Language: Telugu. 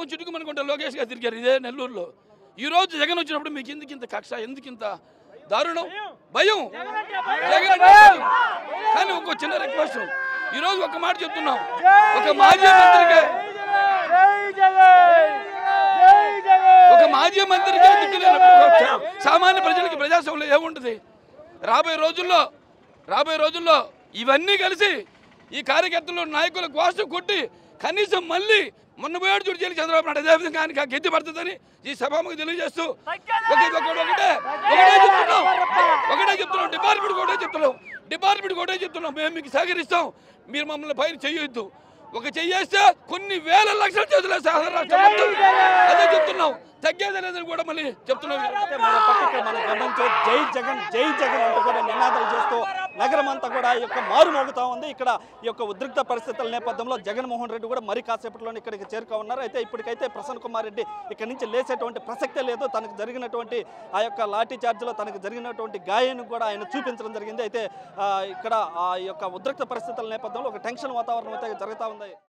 మొత్తం చుట్టుకుమనుకుంటే లోకేష్ గారు తిరిగారు ఇదే నెల్లూరులో. ఈరోజు జగన్ వచ్చినప్పుడు మీకు ఎందుకింత కక్ష, ఎందుకింత దారుణం, భయం? జగన్ కానీ ఒక చిన్న రిక్వెస్ట్, ఈరోజు ఒక మాట చెప్తున్నాం, ఒక మాజీ మంత్రికి సామాన్య ప్రజలకి ప్రజాస్వామ్యంలో ఏముంటుంది? రాబోయే రోజుల్లో ఇవన్నీ కలిసి ఈ కార్యకర్తలు నాయకుల కోసం కొట్టి కనీసం మళ్ళీ మొన్న పోయాడు చూడు జైలు చంద్రబాబు నాయుడు అదేవిధంగా ఆయనకి గెత్తి పడుతుందని ఈ సభాముఖి తెలియజేస్తూ ఒకటే చెప్తున్నాం, డిపార్ట్మెంట్ ఒకటే చెప్తున్నాం, మేము మీకు సహకరిస్తాం, మీరు మమ్మల్ని పైన చెయ్యొద్దు. ఒక చెయ్యేస్తే కొన్ని వేల లక్షల చేతులు అదే చెప్తున్నాం, తగ్గేదే లేదని కూడా మళ్ళీ చెప్తున్నాం. మనం గమనించే జై జగన్ అంటూ కూడా నినాదాలు చేస్తూ నగరం అంతా కూడా ఈ యొక్క మారుమోగుతా ఉంది. ఇక్కడ ఈ యొక్క ఉద్రిక్త పరిస్థితుల నేపథ్యంలో జగన్మోహన్ రెడ్డి కూడా మరి కాసేపట్లోనే ఇక్కడికి చేరుకో ఉన్నారు. అయితే ఇప్పటికైతే ప్రసన్న కుమార్ రెడ్డి ఇక్కడి నుంచి లేసేటువంటి ప్రసక్తే లేదు. తనకు జరిగినటువంటి ఆ యొక్క లాఠీ చార్జ్లో తనకు జరిగినటువంటి గాయాన్ని కూడా ఆయన చూపించడం జరిగింది. అయితే ఇక్కడ ఆ యొక్క ఉద్రిక్త పరిస్థితుల నేపథ్యంలో ఒక టెన్షన్ వాతావరణం అయితే జరుగుతూ ఉంది.